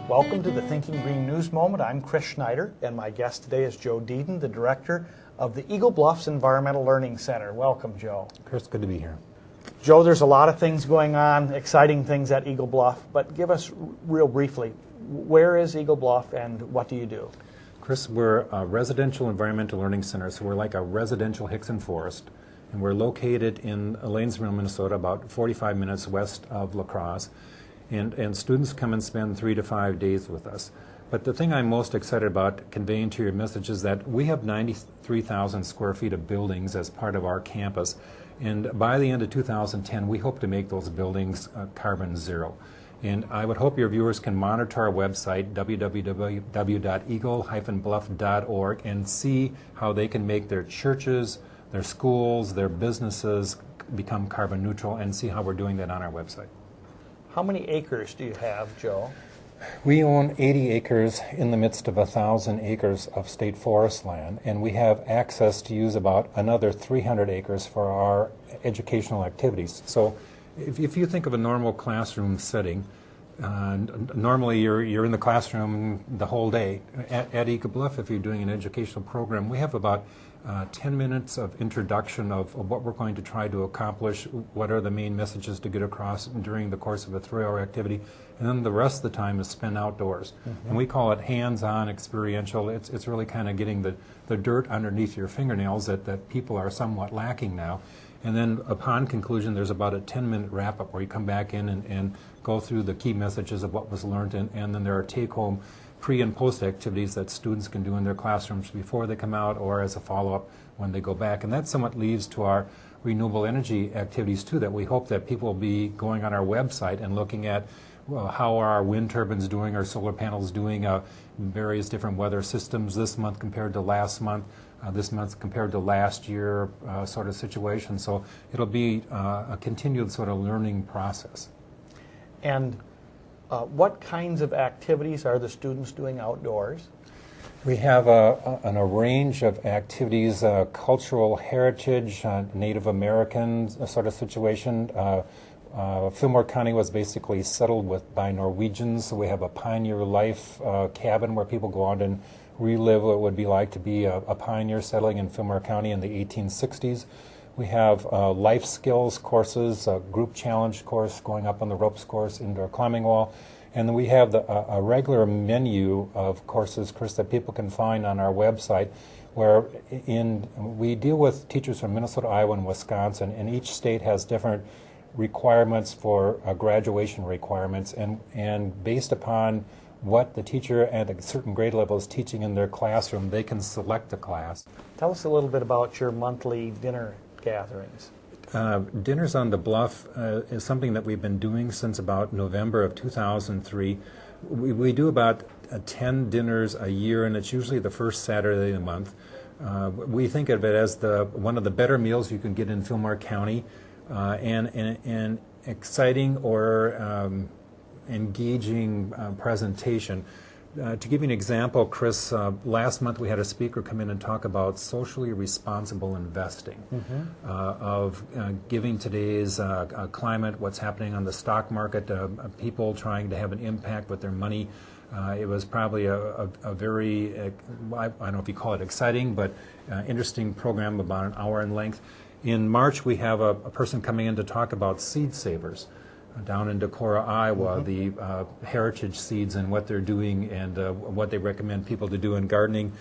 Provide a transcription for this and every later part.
Welcome to the Thinking Green News Moment. I'm Chris Schneider, and my guest today is Joe Deedon, the director of the Eagle Bluffs Environmental Learning Center. Welcome, Joe. Chris, good to be here. Joe, there's a lot of things going on, exciting things at Eagle Bluff, but give us real briefly, where is Eagle Bluff and what do you do? Chris, we're a residential environmental learning center, so we're like a residential Hickson Forest, and we're located in Elainesville, Minnesota, about 45 minutes west of La Crosse. And students come and spend 3 to 5 days with us. But the thing I'm most excited about conveying to your message is that we have 93,000 square feet of buildings as part of our campus. And by the end of 2010, we hope to make those buildings carbon zero. And I would hope your viewers can monitor our website, www.eagle-bluff.org, and see how they can make their churches, their schools, their businesses become carbon neutral, and see how we're doing that on our website. How many acres do you have, Joe? We own 80 acres in the midst of 1,000 acres of state forest land, and we have access to use about another 300 acres for our educational activities. So if you think of a normal classroom setting, normally you're in the classroom the whole day. At Eagle Bluff, if you're doing an educational program, we have about 10 minutes of introduction of what we're going to try to accomplish, what are the main messages to get across during the course of a 3-hour activity, and then the rest of the time is spent outdoors. And we call it hands-on experiential. It's really kind of getting the dirt underneath your fingernails that people are somewhat lacking now. And then upon conclusion, there's about a 10-minute wrap-up where you come back in and go through the key messages of what was learned, and then there are take-home pre- and post-activities that students can do in their classrooms before they come out or as a follow-up when they go back. And that somewhat leads to our renewable energy activities, too, that we hope that people will be going on our website and looking at how are our wind turbines doing, our solar panels doing, various different weather systems this month compared to last month, this month compared to last year sort of situation. So it'll be a continued sort of learning process. And what kinds of activities are the students doing outdoors? We have a range of activities, cultural heritage, Native American sort of situation. Fillmore County was basically settled by Norwegians, so we have a pioneer life cabin where people go out and relive what it would be like to be a pioneer settling in Fillmore County in the 1860s. We have life skills courses, a group challenge course, going up on the ropes course, indoor climbing wall. And then we have a regular menu of courses, Chris, that people can find on our website, where we deal with teachers from Minnesota, Iowa, and Wisconsin, and each state has different requirements for graduation requirements, and based upon what the teacher at a certain grade level is teaching in their classroom, they can select a class. Tell us a little bit about your monthly dinner gatherings. Dinners on the Bluff is something that we've been doing since about November of 2003. We do about 10 dinners a year, and it's usually the first Saturday of the month. We think of it as one of the better meals you can get in Fillmore County, and exciting or engaging presentation. To give you an example, Chris, last month we had a speaker come in and talk about socially responsible investing, of giving today's climate, what's happening on the stock market, people trying to have an impact with their money. It was probably a very, I don't know if you call it exciting, but interesting program, about an hour in length. In March, we have a person coming in to talk about seed savers down in Decorah, Iowa, the heritage seeds and what they're doing and what they recommend people to do in gardening.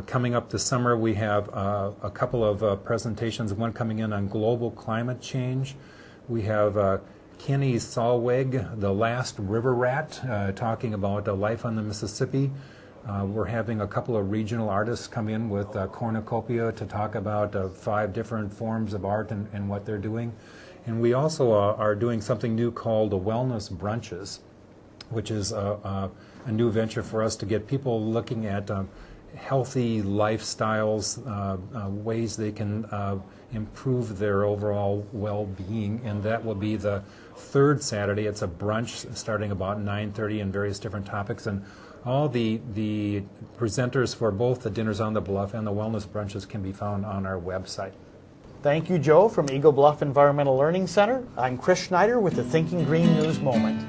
Coming up this summer, we have a couple of presentations, one coming in on global climate change. We have Kenny Solweg, the last river rat, talking about life on the Mississippi. We're having a couple of regional artists come in with cornucopia to talk about 5 different forms of art and what they're doing. And we also are doing something new called the Wellness Brunches, which is a new venture for us to get people looking at healthy lifestyles, ways they can improve their overall well-being. And that will be the 3rd Saturday. It's a brunch starting about 9:30 and various different topics. And all the presenters for both the Dinners on the Bluff and the Wellness Brunches can be found on our website. Thank you, Joe, from Eagle Bluff Environmental Learning Center. I'm Chris Schneider with the Thinking Green News Moment.